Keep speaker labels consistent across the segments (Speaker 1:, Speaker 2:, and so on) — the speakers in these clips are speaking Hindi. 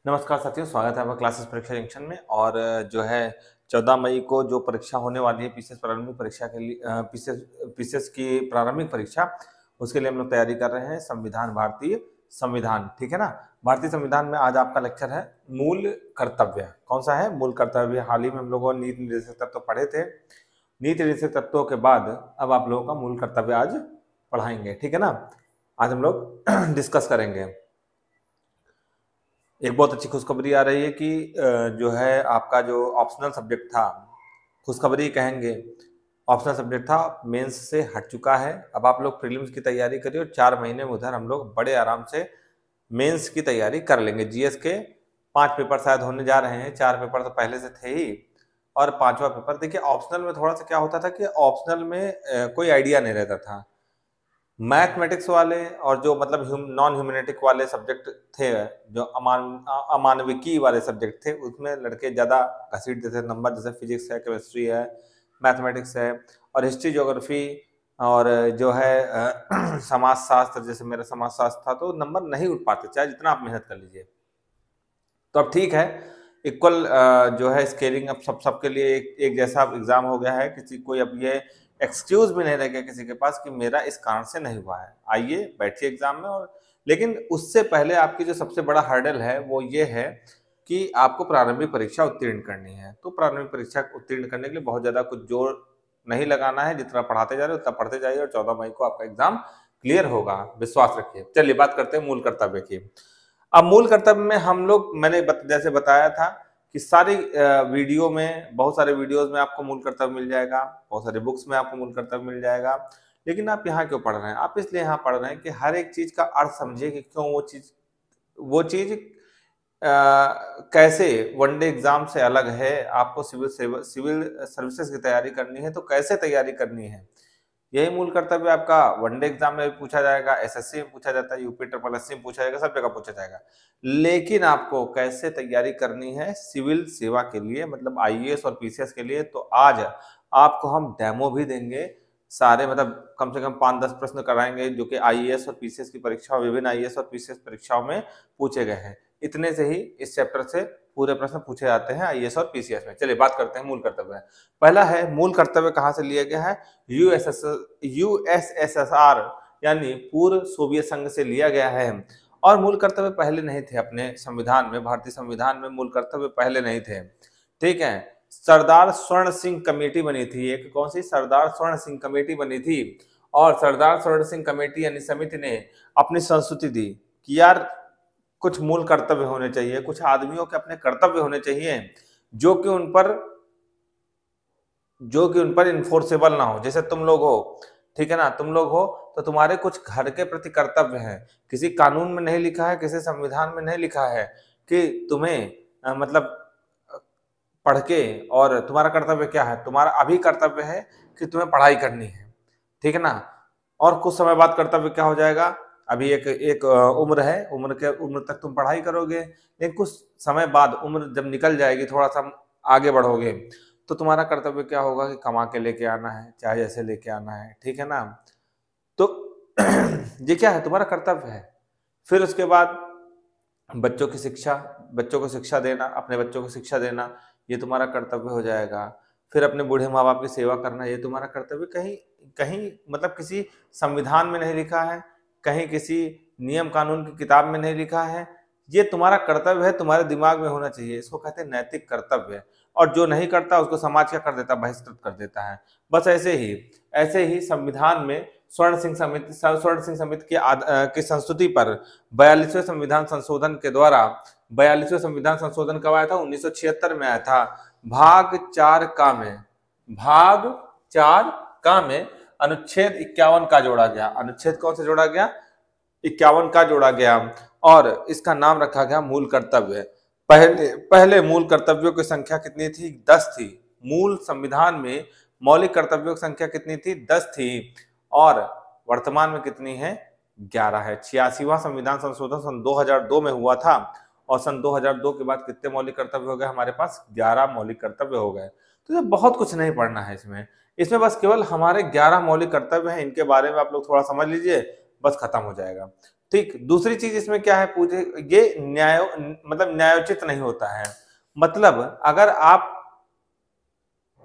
Speaker 1: नमस्कार साथियों, स्वागत है आपका क्लासेस परीक्षा जंक्शन में। और जो है 14 मई को जो परीक्षा होने वाली है पीसीएस प्रारंभिक परीक्षा के लिए पीसीएस की प्रारंभिक परीक्षा, उसके लिए हम लोग तैयारी कर रहे हैं। संविधान, भारतीय संविधान, ठीक है ना। भारतीय संविधान में आज आपका लेक्चर है मूल कर्तव्य। कौन सा है? मूल कर्तव्य। हाल ही में हम लोगों ने नीति निर्देशक तत्व पढ़े थे। नीति निर्देशक तत्वों के बाद अब आप लोगों का मूल कर्तव्य आज पढ़ाएंगे, ठीक है ना। आज हम लोग डिस्कस करेंगे। एक बहुत अच्छी खुशखबरी आ रही है कि जो है आपका जो ऑप्शनल सब्जेक्ट था, खुशखबरी कहेंगे, ऑप्शनल सब्जेक्ट था, मेंस से हट चुका है। अब आप लोग प्रीलिम्स की तैयारी करिए और 4 महीने में उधर हम लोग बड़े आराम से मेंस की तैयारी कर लेंगे। जीएस के 5 पेपर शायद होने जा रहे हैं, 4 पेपर तो पहले से थे ही, और 5वां पेपर। देखिए ऑप्शनल में थोड़ा सा क्या होता था कि ऑप्शनल में कोई आइडिया नहीं रहता था। मैथमेटिक्स वाले और जो मतलब नॉन ह्यूमैनिटिक वाले सब्जेक्ट थे, जो अमानविकी वाले सब्जेक्ट थे, उसमें लड़के ज़्यादा घसीट देते नंबर, जैसे फिजिक्स है, केमिस्ट्री है, मैथमेटिक्स है, और हिस्ट्री, ज्योग्राफी, और जो है समाज शास्त्र, जैसे मेरा समाज शास्त्र था, तो नंबर नहीं उठ पाते चाहे जितना आप मेहनत कर लीजिए। तो अब ठीक है, इक्वल जो है स्केलिंग अब सबके लिए एक जैसा एग्जाम हो गया है। किसी कोई अब ये एक्सक्यूज भी नहीं रह गया किसी के पास कि मेरा इस कारण से नहीं हुआ है। आइए बैठिए एग्जाम में। और लेकिन उससे पहले आपकी जो सबसे बड़ा हर्डल है वो ये है कि आपको प्रारंभिक परीक्षा उत्तीर्ण करनी है। तो प्रारंभिक परीक्षा उत्तीर्ण करने के लिए बहुत ज्यादा कुछ जोर नहीं लगाना है, जितना पढ़ाते जा रहे हो उतना पढ़ते जाइए, और 14 मई को आपका एग्जाम क्लियर होगा, विश्वास रखिए। चलिए बात करते हैं मूल कर्तव्य की। अब मूल कर्तव्य में हम लोग, मैंने जैसे बताया था कि सारी वीडियो में, बहुत सारे वीडियोस में आपको मूल कर्तव्य मिल जाएगा, बहुत सारे बुक्स में आपको मूल कर्तव्य मिल जाएगा। लेकिन आप यहाँ क्यों पढ़ रहे हैं? आप इसलिए यहाँ पढ़ रहे हैं कि हर एक चीज का अर्थ समझिए कि क्यों वो चीज कैसे वनडे एग्जाम से अलग है। आपको सिविल सर्विसेज की तैयारी करनी है तो कैसे तैयारी करनी है, यही मूल कर्तव्य आपका वनडे एग्जाम में भी पूछा जाएगा, एसएससी में पूछा जाता है, यूपी ट्रिपल एससी में पूछा जाएगा, सब जगह पूछा जाएगा। लेकिन आपको कैसे तैयारी करनी है सिविल सेवा के लिए, मतलब आईएएस और पीसीएस के लिए, तो आज आपको हम डेमो भी देंगे सारे, मतलब कम से कम 5-10 प्रश्न कराएंगे जो कि आईएएस और पीसीएस की परीक्षाओं, विभिन्न आईएएस और पीसीएस परीक्षाओं में पूछे गए हैं। इतने से ही इस चैप्टर से पूरे प्रश्न पूछे जाते हैं आईएएस और पीसीएस में। चलिए बात करते हैं मूल कर्तव्य। पहला है मूल कर्तव्य कहाँ से लिया गया है? यूएसएसआर यानी पूर्व सोवियत संघ से लिया गया है। और मूल कर्तव्य पहले नहीं थे अपने संविधान में, भारतीय संविधान में मूल कर्तव्य पहले नहीं थे, ठीक है। सरदार स्वर्ण सिंह कमेटी बनी थी एक, कौन सी? सरदार स्वर्ण सिंह कमेटी बनी थी। और सरदार स्वर्ण सिंह कमेटी यानी समिति ने अपनी संस्तुति दी कि यार कुछ मूल कर्तव्य होने चाहिए, कुछ आदमियों के अपने कर्तव्य होने चाहिए जो कि उन पर इन्फोर्सेबल ना हो। जैसे तुम लोग हो, ठीक है ना, तुम लोग हो तो तुम्हारे कुछ घर के प्रति कर्तव्य हैं। किसी कानून में नहीं लिखा है, किसी संविधान में नहीं लिखा है कि तुम्हें मतलब पढ़ के, और तुम्हारा कर्तव्य क्या है? तुम्हारा अभी कर्तव्य है कि तुम्हें पढ़ाई करनी है, ठीक है ना। और कुछ समय बाद कर्तव्य क्या हो जाएगा? अभी एक एक उम्र है, उम्र तक तुम पढ़ाई करोगे, लेकिन कुछ समय बाद उम्र जब निकल जाएगी, थोड़ा सा आगे बढ़ोगे, तो तुम्हारा कर्तव्य क्या होगा कि कमा के लेके आना है, चाहे जैसे लेके आना है, ठीक है ना। तो ये क्या है? तुम्हारा कर्तव्य है। फिर उसके बाद बच्चों को शिक्षा देना, अपने बच्चों को शिक्षा देना, ये तुम्हारा कर्तव्य हो जाएगा। फिर अपने बूढ़े माँ बाप की सेवा करना, ये तुम्हारा कर्तव्य। कहीं कहीं मतलब किसी संविधान में नहीं लिखा है, कहीं किसी नियम कानून की किताब में नहीं लिखा है, ये तुम्हारा कर्तव्य है, तुम्हारे दिमाग में होना चाहिए। इसको कहते हैं नैतिक कर्तव्य। और जो नहीं करता उसको समाज क्या कर देता? बहिष्कृत कर देता है। बस ऐसे ही संविधान में स्वर्ण सिंह समिति की संस्तुति पर 42वें संविधान संशोधन के द्वारा, 42वें संविधान संशोधन कब आया था? 1976 में आया था। भाग 4 में अनुच्छेद 51 का जोड़ा गया। अनुच्छेद कौन सा जोड़ा गया? 51 का जोड़ा गया, और इसका नाम रखा गया मूल कर्तव्य। पहले मूल कर्तव्यों की संख्या कितनी थी? 10 थी। मूल संविधान में मौलिक कर्तव्यों की संख्या कितनी थी? 10 थी। और वर्तमान में कितनी है? 11 है। 86वां संविधान संशोधन सन 2002 में हुआ था, और सन 2002 के बाद कितने मौलिक कर्तव्य हो गए हमारे पास? 11 मौलिक कर्तव्य हो गए। तो ये बहुत कुछ नहीं पढ़ना है इसमें बस केवल हमारे 11 मौलिक कर्तव्य हैं, इनके बारे में आप लोग थोड़ा समझ लीजिए, बस खत्म हो जाएगा। ठीक, दूसरी चीज इसमें क्या है पूछे, ये मतलब न्यायोचित नहीं होता है। मतलब अगर आप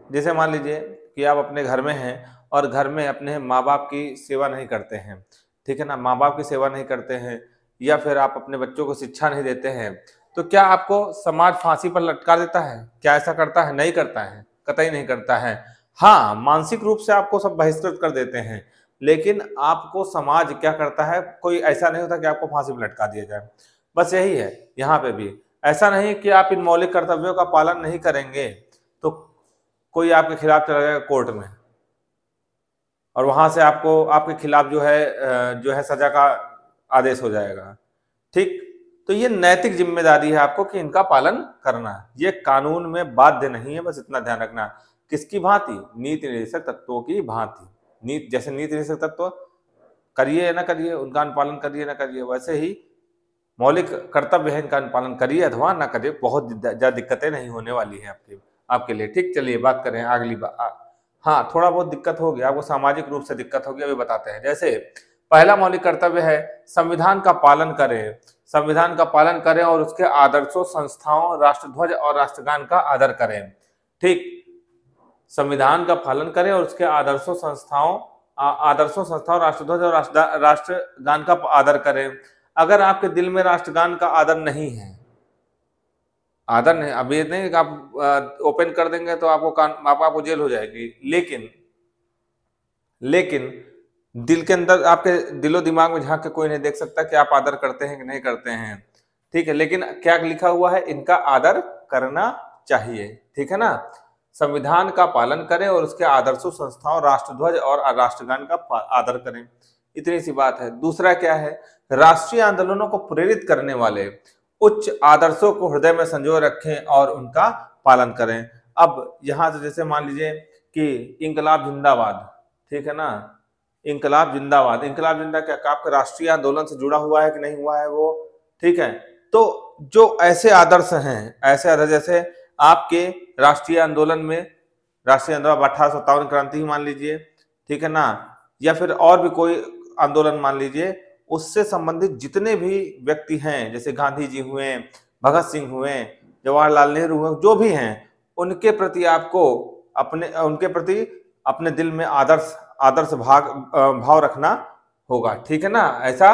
Speaker 1: जैसे मान लीजिए कि आप अपने घर में हैं और घर में अपने माँ बाप की सेवा नहीं करते हैं, ठीक है ना, माँ बाप की सेवा नहीं करते हैं, या फिर आप अपने बच्चों को शिक्षा नहीं देते हैं, तो क्या आपको समाज फांसी पर लटका देता है? क्या ऐसा करता है? नहीं करता है, कतई नहीं करता है। हाँ, मानसिक रूप से आपको सब बहिष्कृत कर देते हैं, लेकिन आपको समाज क्या करता है, कोई ऐसा नहीं होता कि आपको फांसी पर लटका दिया जाए। बस यही है यहाँ पे भी। ऐसा नहीं कि आप इन मौलिक कर्तव्यों का पालन नहीं करेंगे तो कोई आपके खिलाफ चला जाएगा कोर्ट में और वहां से आपको आपके खिलाफ जो है सजा का आदेश हो जाएगा। ठीक, तो ये नैतिक जिम्मेदारी है आपको कि इनका पालन करना। ये कानून में बाध्य नहीं है, बस इतना ध्यान रखना। किसकी भांति? नीति निर्देशक तत्वों की भांति। जैसे नीति निर्देशक तत्व करिए या ना करिए, उनका अनुपालन करिए ना करिए, वैसे ही मौलिक कर्तव्य है, इनका अनुपालन करिए अथवा ना करिए, बहुत ज्यादा दिक्कतें नहीं होने वाली है आपके लिए। ठीक, चलिए बात करें अगली बात। हाँ, थोड़ा बहुत दिक्कत हो गया आपको, सामाजिक रूप से दिक्कत होगी, अभी बताते हैं। जैसे पहला मौलिक कर्तव्य है संविधान का पालन करें। संविधान का पालन करें और उसके आदर्शों, संस्थाओं, राष्ट्रध्वज और राष्ट्रगान का आदर करें। ठीक, संविधान का पालन करें और उसके आदर्शों, संस्थाओं, राष्ट्रध्वज और राष्ट्रगान का आदर करें। अगर आपके दिल में राष्ट्रगान का आदर नहीं है, आदर नहीं, अब ये नहीं कि आप ओपन कर देंगे तो आपको जेल हो जाएगी, लेकिन दिल के अंदर, आपके दिलो दिमाग में झांक के कोई नहीं देख सकता कि आप आदर करते हैं कि नहीं करते हैं। ठीक है, लेकिन क्या लिखा हुआ है? इनका आदर करना चाहिए। ठीक है ना, संविधान का पालन करें और उसके आदर्शों, संस्थाओं, राष्ट्रध्वज और राष्ट्रगान का आदर करें। इतनी सी बात है। दूसरा क्या है? राष्ट्रीय आंदोलनों को प्रेरित करने वाले उच्च आदर्शों को हृदय में संजोए रखें और उनका पालन करें। अब यहां से जैसे मान लीजिए कि इंकलाब जिंदाबाद, ठीक है ना, इंकलाब जिंदाबाद, इंकलाब जिंदाबाद क्या आपके राष्ट्रीय आंदोलन से जुड़ा हुआ है कि नहीं हुआ है वो? ठीक है, तो जो ऐसे आदर्श हैं, ऐसे आदर्श जैसे आपके राष्ट्रीय आंदोलन में, राष्ट्रीय आंदोलन 1857 क्रांति ही मान लीजिए, ठीक है ना, या फिर और भी कोई आंदोलन मान लीजिए, उससे संबंधित जितने भी व्यक्ति हैं, जैसे गांधी जी हुए, भगत सिंह हुए, जवाहरलाल नेहरू हुए, जो भी हैं, उनके प्रति आपको उनके प्रति अपने दिल में आदर्श भाव रखना होगा। ठीक है ना, ऐसा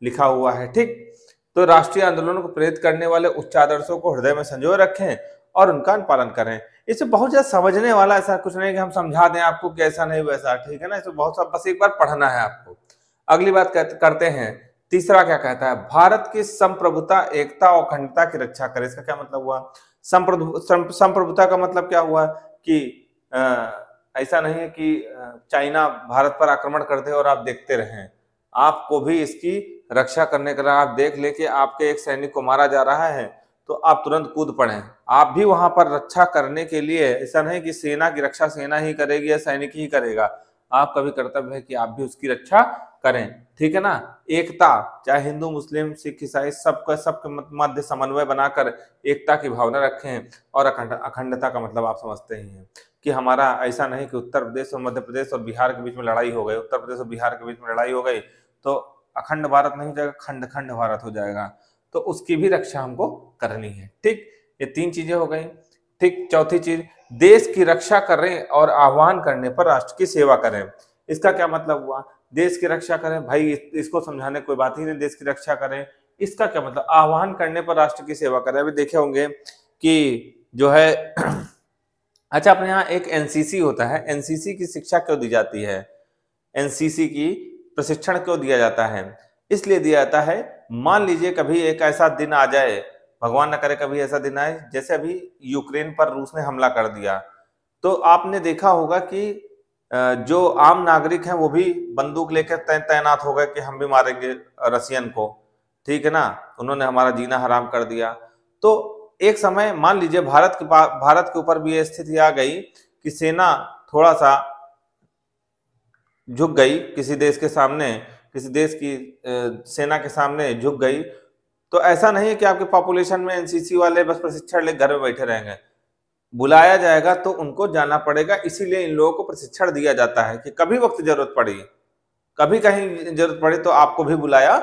Speaker 1: लिखा हुआ है। ठीक, तो राष्ट्रीय आंदोलनों को प्रेरित करने वाले उच्च आदर्शों को हृदय में संजोए रखें और उनका पालन करें। इसे बहुत ज्यादा समझने वाला ऐसा कुछ नहीं कि हम समझा दें आपको कि ऐसा नहीं वैसा, ठीक है ना, इसे बहुत सा बस एक बार पढ़ना है आपको। अगली बात करते हैं, तीसरा क्या कहता है? भारत की संप्रभुता, एकता और अखंडता की रक्षा करें। इसका क्या मतलब हुआ? संप्रभुता का मतलब क्या हुआ कि ऐसा नहीं है कि चाइना भारत पर आक्रमण कर दे और आप देखते रहें, आपको भी इसकी रक्षा करने के लिए, आप देख ले कि आपके एक सैनिक को मारा जा रहा है तो आप तुरंत कूद पड़े, आप भी वहां पर रक्षा करने के लिए। ऐसा नहीं कि सेना की रक्षा सेना ही करेगी या सैनिक ही करेगा, आपका भी कर्तव्य है कि आप भी उसकी रक्षा करें। ठीक है ना, एकता, चाहे हिंदू, मुस्लिम, सिख, ईसाई, सबके मध्य समन्वय बनाकर एकता की भावना रखें। और अखंडता का मतलब आप समझते ही हैं कि हमारा ऐसा नहीं कि उत्तर प्रदेश और मध्य प्रदेश और बिहार के बीच में लड़ाई हो गई, उत्तर प्रदेश और बिहार के बीच में लड़ाई हो गई तो अखंड भारत नहीं हो जाएगा, खंड खंड भारत हो जाएगा, तो उसकी भी रक्षा हमको करनी है। ठीक, ये तीन चीजें हो गई। ठीक, चौथी चीज, देश की रक्षा करें और आह्वान करने पर राष्ट्र की सेवा करें। इसका क्या मतलब हुआ? देश की रक्षा करें, भाई इसको समझाने कोई बात ही नहीं, देश की रक्षा करें, इसका क्या मतलब? आह्वान करने पर राष्ट्र की सेवा करें। अभी देखे होंगे कि जो है अच्छा, अपने यहाँ एक एनसीसी होता है, एनसीसी की शिक्षा क्यों दी जाती है? एनसीसी की प्रशिक्षण क्यों दिया जाता है? इसलिए दिया जाता है, मान लीजिए कभी एक ऐसा दिन आ जाए, भगवान न करे कभी ऐसा दिन आए, जैसे अभी यूक्रेन पर रूस ने हमला कर दिया, तो आपने देखा होगा कि जो आम नागरिक हैं वो भी बंदूक लेकर तैनात हो गए कि हम भी मारेंगे रसियन को। ठीक है ना, उन्होंने हमारा जीना हराम कर दिया। तो एक समय मान लीजिए भारत के ऊपर भी ये स्थिति आ गई कि सेना थोड़ा सा झुक गई, किसी देश के सामने, किसी देश की सेना के सामने झुक गई, तो ऐसा नहीं है कि आपके पॉपुलेशन में एनसीसी वाले बस प्रशिक्षण ले घर में बैठे रहेंगे, बुलाया जाएगा तो उनको जाना पड़ेगा। इसीलिए इन लोगों को प्रशिक्षण दिया जाता है कि कभी वक्त जरूरत पड़ी कभी कहीं जरूरत पड़े तो आपको भी बुलाया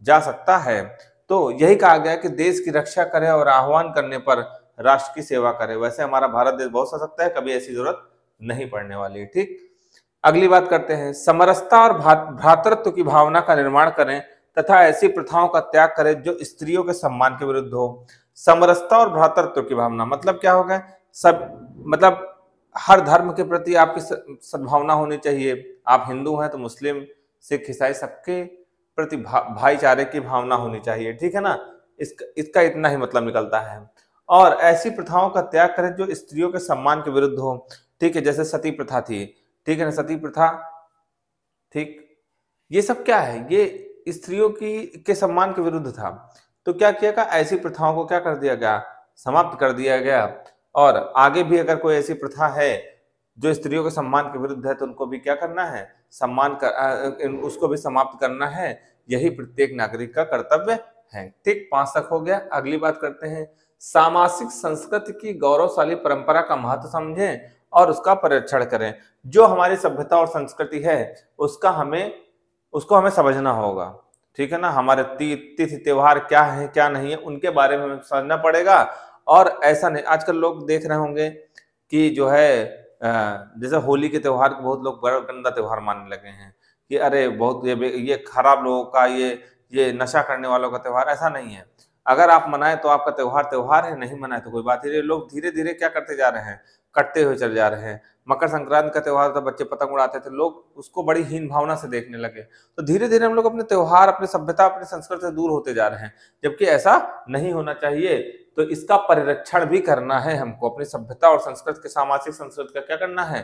Speaker 1: जा सकता है। तो यही कहा गया कि देश की रक्षा करे और आह्वान करने पर राष्ट्र की सेवा करे। वैसे हमारा भारत देश बहुत सशक्त है, कभी ऐसी जरूरत नहीं पड़ने वाली है। ठीक, अगली बात करते हैं, समरसता और भ्रातृत्व की भावना का निर्माण करें तथा ऐसी प्रथाओं का त्याग करें जो स्त्रियों के सम्मान के विरुद्ध हो। समरसता और भ्रातृत्व की भावना मतलब क्या होगा? सब मतलब हर धर्म के प्रति आपकी सद्भावना होनी चाहिए। आप हिंदू हैं तो मुस्लिम, सिख, ईसाई सबके प्रति भाईचारे की भावना होनी चाहिए। ठीक है ना, इसका इतना ही मतलब निकलता है। और ऐसी प्रथाओं का त्याग करें जो स्त्रियों के सम्मान के विरुद्ध हो। ठीक है, जैसे सती प्रथा थी, ठीक है ना, सती प्रथा, ठीक, ये सब क्या है? ये स्त्रियों के सम्मान के विरुद्ध था। तो क्या किया गया? ऐसी प्रथाओं को क्या कर दिया गया? समाप्त कर दिया गया। और आगे भी अगर कोई ऐसी प्रथा है जो स्त्रियों के सम्मान के विरुद्ध है तो उनको भी क्या करना है? उसको भी समाप्त करना है। यही प्रत्येक नागरिक का कर्तव्य है। ठीक, 5 तक हो गया। अगली बात करते हैं, सामाजिक संस्कृति की गौरवशाली परंपरा का महत्व समझें और उसका परिरक्षण करें। जो हमारी सभ्यता और संस्कृति है उसको हमें समझना होगा। ठीक है ना, हमारे तिथि त्योहार क्या है क्या नहीं है उनके बारे में हमें समझना पड़ेगा। और ऐसा नहीं, आजकल लोग देख रहे होंगे कि जो है जैसे होली के त्योहार को बहुत लोग बड़ा गंदा त्योहार मानने लगे हैं कि अरे बहुत ये खराब लोगों का, ये नशा करने वालों का त्योहार। ऐसा नहीं है। अगर आप मनाए तो आपका त्योहार त्योहार है, नहीं मनाए तो कोई बात ही नहीं। लोग धीरे धीरे क्या करते जा रहे हैं? कटते हुए चले जा रहे हैं। मकर संक्रांति का त्योहार था, बच्चे पतंग उड़ाते थे, लोग उसको बड़ी हीन भावना से देखने लगे। तो धीरे धीरे हम लोग अपने त्योहार, अपनी सभ्यता, अपनी संस्कृति से दूर होते जा रहे हैं, जबकि ऐसा नहीं होना चाहिए। तो इसका परिरक्षण भी करना है हमको। अपनी सभ्यता और संस्कृति के, सामाजिक संस्कृति का क्या करना है?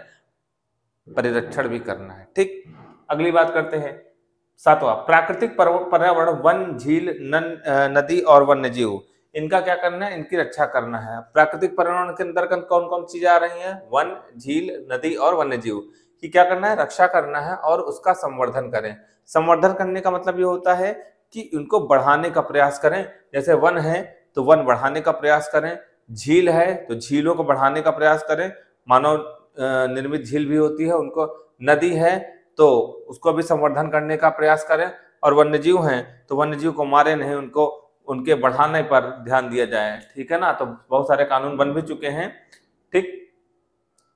Speaker 1: परिरक्षण भी करना है। ठीक, अगली बात करते हैं, 7वां, प्राकृतिक पर्यावरण, वन, झील, नदी और वन्य जीव, इनका क्या करना है? इनकी रक्षा करना है। प्राकृतिक पर्यावरण के अंतर्गत कौन कौन चीजें आ रही हैं? वन, झील, नदी और वन्य जीव की क्या करना है? रक्षा करना है और उसका संवर्धन करें। संवर्धन करने का मतलब ये होता है कि उनको बढ़ाने का प्रयास करें। जैसे वन है तो वन बढ़ाने का प्रयास करें, झील है तो झीलों को बढ़ाने का प्रयास करें, मानव निर्मित झील भी होती है उनको। नदी है तो उसको भी संवर्धन करने का प्रयास करें। और वन्यजीव हैं तो वन्यजीव को मारे नहीं, उनको उनके बढ़ाने पर ध्यान दिया जाए। ठीक है ना, तो बहुत सारे कानून बन भी चुके हैं। ठीक,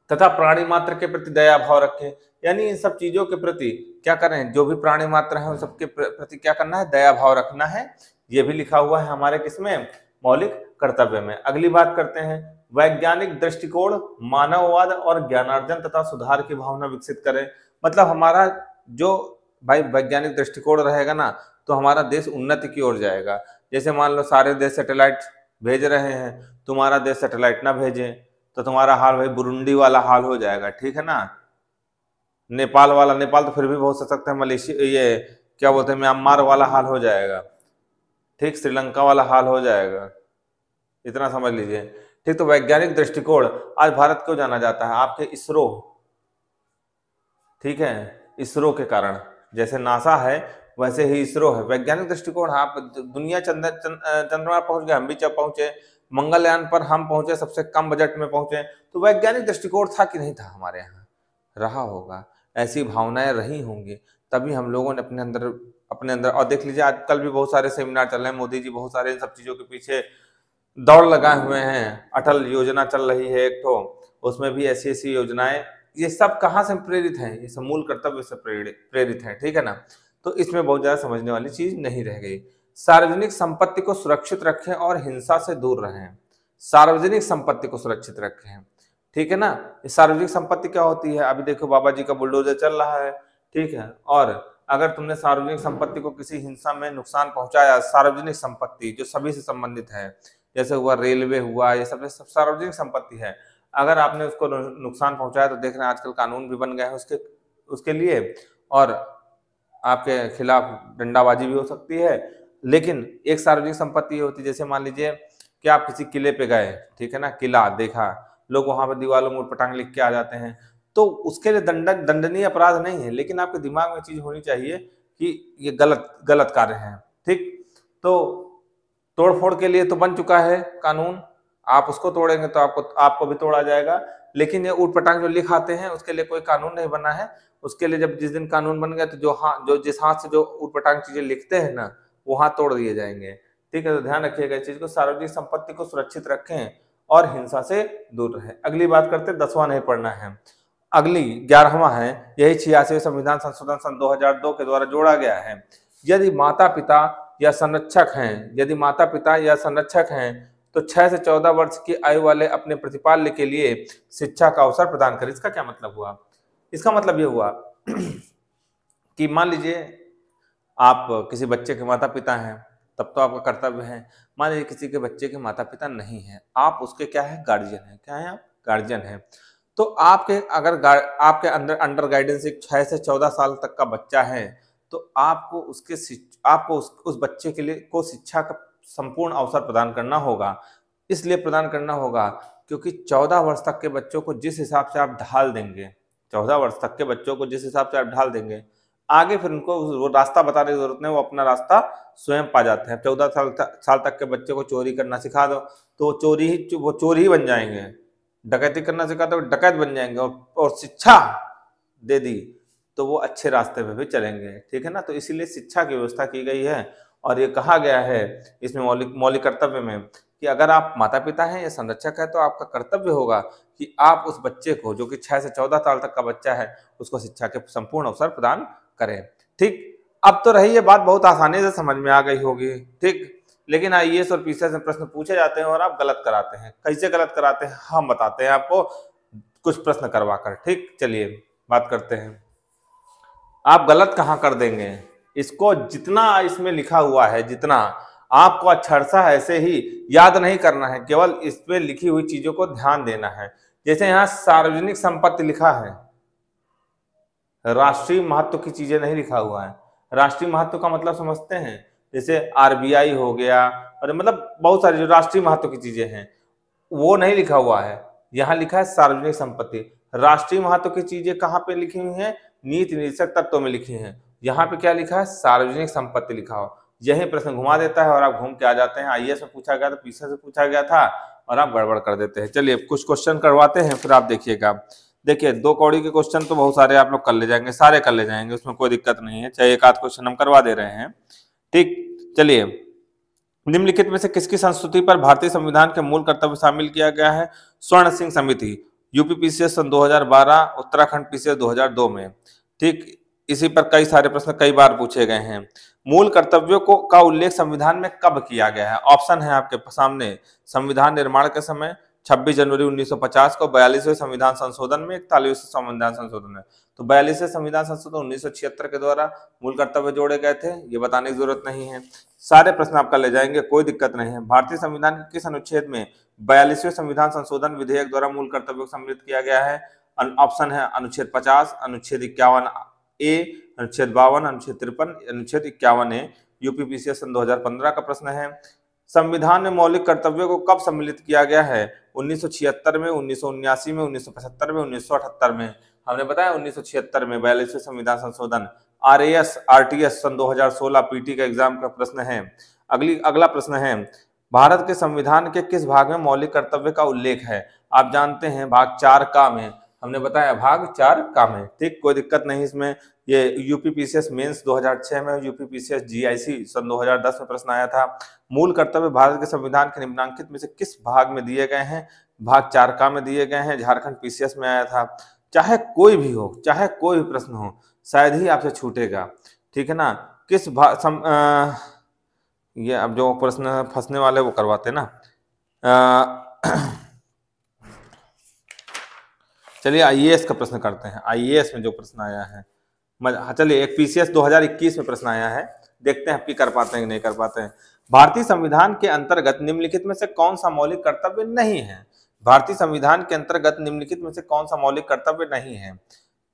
Speaker 1: तथा प्राणी मात्र के प्रति दया भाव रखें, यानी इन सब चीजों के प्रति क्या करें? जो भी प्राणी मात्र है उन सबके प्रति क्या करना है? दया भाव रखना है। ये भी लिखा हुआ है हमारे किसमें? मौलिक कर्तव्य में। अगली बात करते हैं, वैज्ञानिक दृष्टिकोण, मानववाद और ज्ञानार्जन तथा सुधार की भावना विकसित करें। मतलब हमारा जो भाई वैज्ञानिक दृष्टिकोण रहेगा ना तो हमारा देश उन्नति की ओर जाएगा। जैसे मान लो सारे देश सैटेलाइट भेज रहे हैं, तुम्हारा देश सैटेलाइट ना भेजे तो तुम्हारा हाल भाई बुरुंडी वाला हाल हो जाएगा। ठीक है ना, नेपाल वाला, नेपाल तो फिर भी बहुत सशक्त है, मलेशिया, ये क्या बोलते हैं, म्यांमार वाला हाल हो जाएगा। ठीक, श्रीलंका वाला हाल हो जाएगा, इतना समझ लीजिए। ठीक, तो वैज्ञानिक दृष्टिकोण, आज भारत क्यों जाना जाता है? आपके इसरो, ठीक है, इसरो के कारण। जैसे नासा है वैसे ही इसरो है। वैज्ञानिक दृष्टिकोण, आप दुनिया चंद्रमा पहुंच गए, हम भी पहुंचे, मंगलयान पर हम पहुंचे, सबसे कम बजट में पहुंचे। तो वैज्ञानिक दृष्टिकोण था कि नहीं था? हमारे यहाँ रहा होगा, ऐसी भावनाएं रही होंगी, तभी हम लोगों ने अपने अंदर। और देख लीजिए आजकल भी बहुत सारे सेमिनार चल रहे हैं, मोदी जी बहुत सारे इन सब चीजों के पीछे दौड़ लगाए हुए हैं। अटल योजना चल रही है एक तो, उसमें भी ऐसी ऐसी योजनाएं, ये सब कहाँ से प्रेरित हैं? ये सब मूल कर्तव्य से प्रेरित है। ठीक है ना, तो इसमें बहुत ज्यादा समझने वाली चीज नहीं रह गई। सार्वजनिक संपत्ति को सुरक्षित रखें और हिंसा से दूर रहें। सार्वजनिक संपत्ति को सुरक्षित रखें। ठीक है ना, सार्वजनिक संपत्ति क्या होती है? अभी देखो बाबा जी का बुलडोजर चल रहा है। ठीक है, और अगर तुमने सार्वजनिक संपत्ति को किसी हिंसा में नुकसान पहुंचाया, सार्वजनिक संपत्ति जो सभी से संबंधित है, जैसे हुआ रेलवे हुआ, ये सब सार्वजनिक संपत्ति है, अगर आपने उसको नुकसान पहुंचाया तो देख रहे हैं आजकल कानून भी बन गए हैं उसके लिए, और आपके खिलाफ डंडाबाजी भी हो सकती है। लेकिन एक सार्वजनिक संपत्ति होती है, जैसे मान लीजिए कि आप किसी किले पे गए, ठीक है ना, किला देखा, लोग वहां पे दीवारों में पटांग लिख के आ जाते हैं, तो उसके लिए दंडनीय अपराध नहीं है, लेकिन आपके दिमाग में चीज होनी चाहिए कि ये गलत कार्य है। ठीक, तो तोड़फोड़ के लिए तो बन चुका है कानून, आप उसको तोड़ेंगे तो आपको भी तोड़ा जाएगा। लेकिन ये ऊटपटांग जो लिख आते हैं उसके लिए कोई कानून नहीं बना है। उसके लिए जब जिस दिन कानून बन गया तो जो जिस हाथ से जो ऊटपटांग चीजें लिखते हैं ना वो हाथ तोड़ दिए जाएंगे। ठीक है, तो ध्यान रखिएगा इस चीज को, सार्वजनिक संपत्ति को सुरक्षित रखें और हिंसा से दूर रहें। अगली बात करते हैं, 10वां नहीं पढ़ना है। अगली 11वां है, यही 86वें संविधान संशोधन सन 2002 के द्वारा जोड़ा गया है। यदि माता पिता या संरक्षक हैं तो 6 से 14 वर्ष की आयु वाले अपने प्रतिपाल्य के लिए शिक्षा का अवसर प्रदान करें। इसका क्या मतलब हुआ? इसका मतलब ये हुआ कि मान लीजिए आप किसी बच्चे के माता पिता हैं, तब तो आपका कर्तव्य है। मान लीजिए किसी के बच्चे के माता पिता नहीं है, आप उसके क्या है, गार्जियन है। क्या है आप? गार्जियन है। तो आपके अगर आपके अंडर गाइडेंस एक 6 से 14 साल तक का बच्चा है तो आपको उस बच्चे के लिए को शिक्षा का संपूर्ण अवसर प्रदान करना होगा। इसलिए प्रदान करना होगा क्योंकि 14 वर्ष तक के बच्चों को जिस हिसाब से आप ढाल देंगे, 14 वर्ष तक के बच्चों को जिस हिसाब से आप ढाल देंगे, आगे फिर उनको वो रास्ता बताने की जरूरत नहीं, वो अपना रास्ता स्वयं पा जाते हैं। 14 साल तक के बच्चे को चोरी करना सिखा दो तो वो चोरी ही बन जाएंगे। डकैती करना सिखा तो डकैत बन जाएंगे, और शिक्षा दे दी तो वो अच्छे रास्ते पे भी चलेंगे। ठीक है ना, तो इसीलिए शिक्षा की व्यवस्था की गई है। और ये कहा गया है इसमें मौलिक कर्तव्य में कि अगर आप माता पिता हैं या संरक्षक है तो आपका कर्तव्य होगा कि आप उस बच्चे को, जो कि 6 से 14 साल तक का बच्चा है, उसको शिक्षा के संपूर्ण अवसर प्रदान करें। ठीक, अब तो रही ये बात बहुत आसानी से समझ में आ गई होगी। ठीक, लेकिन आईएएस और पीसीएस में प्रश्न पूछे जाते हैं और आप गलत कराते हैं। कैसे गलत कराते हैं हम बताते हैं आपको, कुछ प्रश्न करवा कर। ठीक, चलिए बात करते हैं। आप गलत कहाँ कर देंगे, इसको जितना इसमें लिखा हुआ है, जितना आपको अक्षरशः ऐसे ही याद नहीं करना है, केवल इस पे लिखी हुई चीजों को ध्यान देना है। जैसे यहाँ सार्वजनिक संपत्ति लिखा है, राष्ट्रीय महत्व की चीजें नहीं लिखा हुआ है। राष्ट्रीय महत्व का मतलब समझते हैं, जैसे आरबीआई हो गया, और मतलब बहुत सारी जो राष्ट्रीय महत्व की चीजें हैं वो नहीं लिखा हुआ है। यहाँ लिखा है सार्वजनिक संपत्ति। राष्ट्रीय महत्व की चीजें कहाँ पे लिखी हुई हैं? नीति निर्देशक तत्वों में लिखी हैं। यहाँ पे क्या लिखा है? सार्वजनिक संपत्ति लिखा हो। यही प्रश्न घुमा देता है और आप घूम के आ जाते हैं। आईएएस में पूछा गया था, पीसीएस से पूछा गया था और आप गड़बड़ कर देते हैं। चलिए कुछ क्वेश्चन करवाते हैं, फिर आप देखिएगा। देखिए 2 कौड़ी के क्वेश्चन तो बहुत सारे आप लोग कर ले जाएंगे, सारे कर ले जाएंगे, उसमें कोई दिक्कत नहीं है। चाहे एक आध क्वेश्चन हम करवा दे रहे हैं। ठीक, चलिए निम्नलिखित में से किसकी संस्तुति पर भारतीय संविधान के मूल कर्तव्य शामिल किया गया है? स्वर्ण सिंह समिति, यूपी पीसीएस सन 2012, उत्तराखंड पीसीएस 2002 में। ठीक, इसी पर कई सारे प्रश्न कई बार पूछे गए हैं। मूल कर्तव्यों का उल्लेख संविधान में कब किया गया है? ऑप्शन है आपके सामने, संविधान निर्माण के समय, 26 जनवरी 1950 को, 42वें संविधान संशोधन में, 41वें संविधान संशोधन में। तो 42वें संविधान संशोधन 1976 के द्वारा मूल कर्तव्य जोड़े गए थे, ये बताने की जरूरत नहीं है। सारे प्रश्न आपका ले जाएंगे, कोई दिक्कत नहीं है। भारतीय संविधान के किस अनुच्छेद में 42वें संविधान संशोधन विधेयक द्वारा मूल कर्तव्य को सम्मिलित किया गया है? ऑप्शन है अनुच्छेद 50, अनुच्छेद 51A, अनुच्छेद 52, अनुच्छेद 53, अनुच्छेद 51A। यूपी पीसीएस सन 2015 का प्रश्न है। संविधान में मौलिक कर्तव्यों को कब सम्मिलित किया गया है? 1976 में, 1979 में, 1975 में, 1978 में। हमने बताया 1976 में 42वें संविधान संशोधन। आरटीएस सन 2016 पीटी का एग्जाम का प्रश्न है। अगला प्रश्न है, भारत के संविधान के किस भाग में मौलिक कर्तव्य का उल्लेख है? आप जानते हैं भाग 4 का में, हमने बताया भाग 4 का में। ठीक, कोई दिक्कत नहीं इसमें। ये यूपी पीसीएस मेंस 2006 में, यूपी पीसीएस जीआईसी सन 2010 में प्रश्न आया था। मूल कर्तव्य भारत के संविधान के निम्नलिखित में से किस भाग में दिए गए हैं? भाग 4 का में दिए गए हैं। झारखंड पीसीएस में आया था। चाहे कोई भी हो, चाहे कोई भी प्रश्न हो, शायद ही आपसे छूटेगा। ठीक है ना, किस ये अब जो प्रश्न फंसने वाले वो करवाते ना। चलिए आईएएस का प्रश्न करते हैं। आईएएस में जो प्रश्न आया है, चलिए एक पीसीएस 2021 में प्रश्न आया है, देखते हैं आप कर पाते हैं कि नहीं कर पाते हैं। भारतीय संविधान के अंतर्गत निम्नलिखित में से कौन सा मौलिक कर्तव्य नहीं है? भारतीय संविधान के अंतर्गत निम्नलिखित में से कौन सा मौलिक कर्तव्य नहीं है?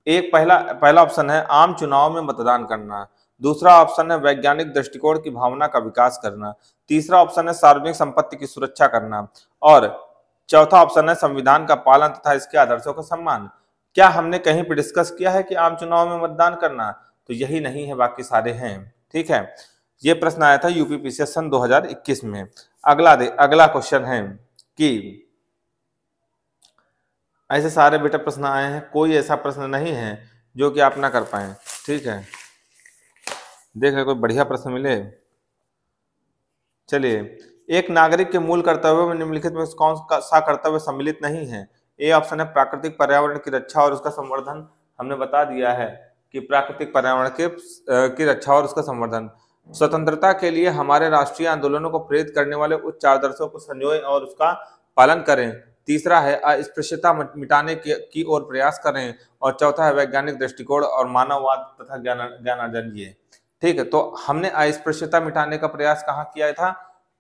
Speaker 1: एक पहला ऑप्शन है आम चुनाव में मतदान करना। दूसरा ऑप्शन है वैज्ञानिक दृष्टिकोण की भावना का विकास करना। तीसरा ऑप्शन है सार्वजनिक संपत्ति की सुरक्षा करना। और चौथा ऑप्शन है संविधान का पालन तथा इसके आदर्शों का सम्मान। क्या हमने कहीं पर डिस्कस किया है कि आम चुनाव में मतदान करना? तो यही नहीं है, बाकी सारे हैं। ठीक है, ये प्रश्न आया था यूपी पीसीएस सन 2021 में। अगला क्वेश्चन है कि ऐसे सारे बेटा प्रश्न आए हैं, कोई ऐसा प्रश्न नहीं है जो कि आप ना कर पाए। ठीक है, देख रहे कोई बढ़िया प्रश्न मिले। चलिए, एक नागरिक के मूल कर्तव्यों में निम्नलिखित में कौन सा कर्तव्य सम्मिलित नहीं है? ए ऑप्शन है प्राकृतिक पर्यावरण की रक्षा और उसका संवर्धन। हमने बता दिया है कि प्राकृतिक पर्यावरण की रक्षा और उसका संवर्धन। स्वतंत्रता के लिए हमारे राष्ट्रीय आंदोलनों को प्रेरित करने वाले उच्च आदर्शों को संजोएं और उसका पालन करें। तीसरा है अस्पृश्यता मिटाने की ओर प्रयास करें। और चौथा है वैज्ञानिक दृष्टिकोण और मानववाद तथा ज्ञानार्जन। ये ठीक है, तो हमने अस्पृश्यता मिटाने का प्रयास कहाँ किया था?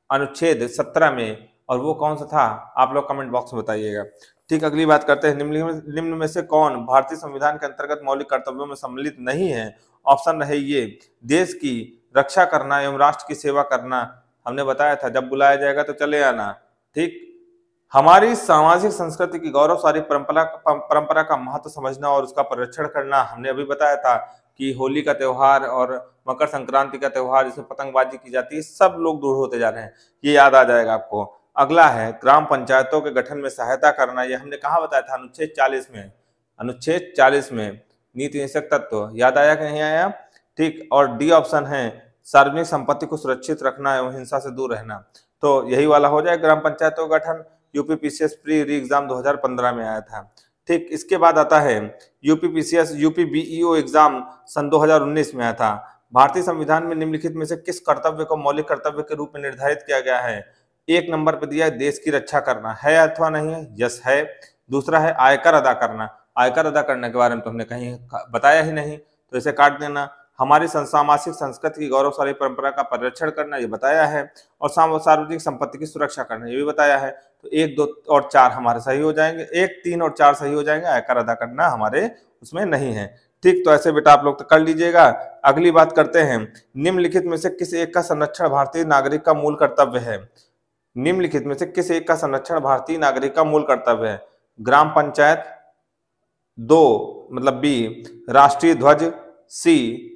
Speaker 1: अनुच्छेद 17 में। और वो कौन सा था? आप लोग कमेंट बॉक्स में बताइएगा। ठीक, अगली बात करते हैं, निम्न में से कौन भारतीय संविधान के अंतर्गत मौलिक कर्तव्यों में सम्मिलित नहीं है? ऑप्शन रहे ये, देश की रक्षा करना एवं राष्ट्र की सेवा करना। हमने बताया था जब बुलाया जाएगा तो चले आना। ठीक, हमारी सामाजिक संस्कृति की गौरवशाली परंपरा का महत्व समझना और उसका परिरक्षण करना। हमने अभी बताया था कि होली का त्योहार और मकर संक्रांति का त्योहार जिसमें पतंगबाजी की जाती है, सब लोग दूर होते जा रहे हैं, ये याद आ जाएगा आपको। अगला है ग्राम पंचायतों के गठन में सहायता करना। ये हमने कहाँ बताया था? अनुच्छेद 40 में। अनुच्छेद 40 में नीति निषेध तत्व, याद आया कि नहीं आया? ठीक, और डी ऑप्शन है सार्वजनिक संपत्ति को सुरक्षित रखना एवं हिंसा से दूर रहना। तो यही वाला हो जाए ग्राम पंचायतों का गठन। UP PCS pre re exam 2015 में आया था। ठीक, इसके बाद आता है UP PCS UP BEO exam सन 2019 में आया था। भारतीय संविधान में निम्नलिखित में से किस कर्तव्य को मौलिक कर्तव्य के रूप में निर्धारित किया गया है? एक नंबर पर दिया है देश की रक्षा करना, है अथवा नहीं है? यस है। दूसरा है आयकर अदा करना। आयकर अदा करने के बारे में तो हमने कहीं बताया ही नहीं, तो इसे काट देना। हमारी सामाजिक संस्कृति की गौरवशाली परंपरा का परिरक्षण करना, ये बताया है। और सार्वजनिक संपत्ति की सुरक्षा करना, ये भी बताया है। तो 1, 2 और 4 हमारे सही हो जाएंगे। 1, 3 और 4 सही हो जाएंगे। आयकर अदा करना हमारे उसमें नहीं है। ठीक, तो ऐसे बेटा आप लोग तो कर लीजिएगा। अगली बात करते हैं, निम्नलिखित में से किस एक का संरक्षण भारतीय नागरिक का मूल कर्तव्य है? निम्नलिखित में से किस एक का संरक्षण भारतीय नागरिक का मूल कर्तव्य है? ग्राम पंचायत, 2 मतलब बी राष्ट्रीय ध्वज, सी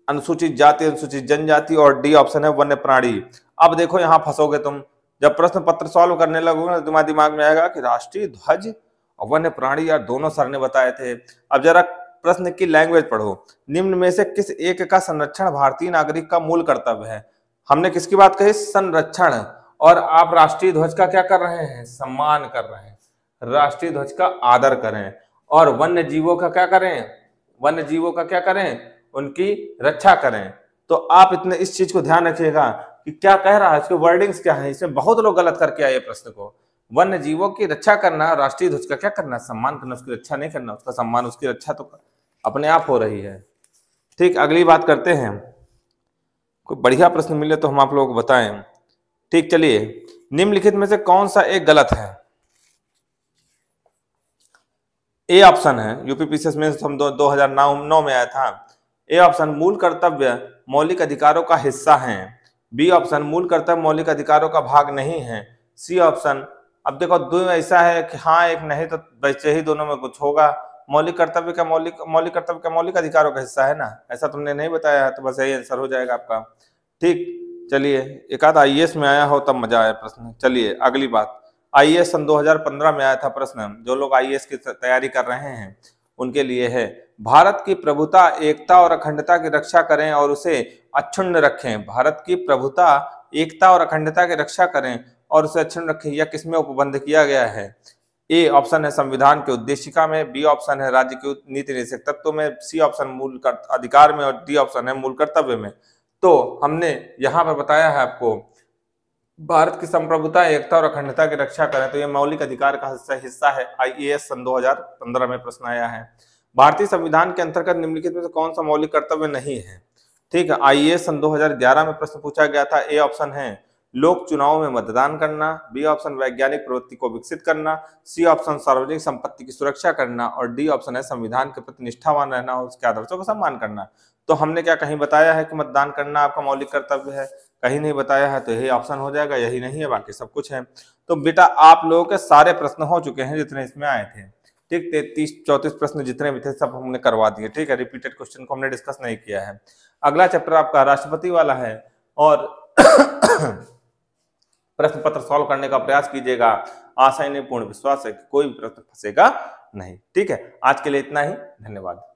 Speaker 1: अनुसूचित जाति अनुसूचित जनजाति, और डी ऑप्शन है वन्य प्राणी। अब देखो यहां फंसोगे तुम, जब प्रश्न पत्र सॉल्व करने लगोगे ना तुम्हारे दिमाग में आएगा कि राष्ट्रीय ध्वज और वन्य प्राणी, यार दोनों सर ने बताए थे। अब जरा प्रश्न की लैंग्वेज पढ़ो। निम्न में से किस एक का संरक्षण भारतीय नागरिक का मूल कर्तव्य है? हमने किसकी बात कही? संरक्षण। और आप राष्ट्रीय ध्वज का क्या कर रहे हैं? सम्मान कर रहे हैं, राष्ट्रीय ध्वज का आदर करें। और वन्य जीवों का क्या करें? वन्य जीवों का क्या करें? उनकी रक्षा करें। तो आप इतने इस चीज को ध्यान रखिएगा कि क्या कह रहा है, इसके वर्डिंग्स क्या है। इसमें बहुत लोग गलत करके आए प्रश्न को। वन्य जीवों की रक्षा करना, राष्ट्रीय ध्वज का क्या करना? सम्मान करना, उसकी रक्षा नहीं करना। उसका सम्मान उसकी रक्षा तो अपने आप हो रही है। ठीक, अगली बात करते हैं, कोई बढ़िया प्रश्न मिले तो हम आप लोगों को बताएं। ठीक, चलिए, निम्नलिखित में से कौन सा एक गलत है? ए ऑप्शन है, यूपी पीसीएस में हम 2009 में आया था। ए ऑप्शन मूल कर्तव्य मौलिक अधिकारों का हिस्सा है। बी ऑप्शन मूल कर्तव्य मौलिक अधिकारों का भाग नहीं है। सी ऑप्शन, अब देखो दो ऐसा है कि हाँ एक नहीं तो बच्चे ही दोनों में कुछ होगा। मौलिक कर्तव्य का मौलिक कर्तव्य का मौलिक अधिकारों का हिस्सा है ना, ऐसा तुमने नहीं बताया है, तो बस यही आंसर हो जाएगा आपका। ठीक, चलिए, एक आध आईएएस में आया हो तब मजा आया प्रश्न। चलिए अगली बात, आईएएस सन 2015 में आया था प्रश्न। जो लोग आईएएस की तैयारी कर रहे हैं उनके लिए है, भारत की प्रभुता एकता और अखंडता की रक्षा करें और उसे अक्षुण्ण रखें। भारत की प्रभुता एकता और अखंडता की रक्षा करें और उसे अक्षुण्ण रखें, यह किसमें उपबंध किया गया है? ए ऑप्शन है संविधान के उद्देशिका में, बी ऑप्शन है राज्य के नीति निषेध तत्व में, सी ऑप्शन मूल अधिकार में, और डी ऑप्शन है मूल कर्तव्य में। तो हमने यहाँ पर बताया है आपको भारत की संप्रभुता एकता और अखंडता की रक्षा करें, तो ये मौलिक अधिकार का हिस्सा है। आईएएस सन 2015 में प्रश्न आया है। भारतीय संविधान के अंतर्गत निम्नलिखित में से कौन सा मौलिक कर्तव्य नहीं है? ठीक है, आईएएस सन 2011 में प्रश्न पूछा गया था। ए ऑप्शन है लोक चुनाव में मतदान करना, बी ऑप्शन वैज्ञानिक प्रवृत्ति को विकसित करना, सी ऑप्शन सार्वजनिक संपत्ति की सुरक्षा करना, और डी ऑप्शन है संविधान के प्रति निष्ठावान रहना और उसके आदर्शों का सम्मान करना। तो हमने क्या कहीं बताया है कि मतदान करना आपका मौलिक कर्तव्य है? कहीं नहीं बताया है, तो यही ऑप्शन हो जाएगा। यही नहीं है, बाकी सब कुछ है। तो बेटा आप लोगों के सारे प्रश्न हो चुके हैं जितने इसमें आए थे। ठीक, 33-34 प्रश्न जितने भी थे सब हमने करवा दिए। ठीक है, रिपीटेड क्वेश्चन को हमने डिस्कस नहीं किया है। अगला चैप्टर आपका राष्ट्रपति वाला है और प्रश्न पत्र सॉल्व करने का प्रयास कीजिएगा। आशा नहीं पूर्ण विश्वास है कि कोई भी प्रश्न फंसेगा नहीं। ठीक है, आज के लिए इतना ही, धन्यवाद।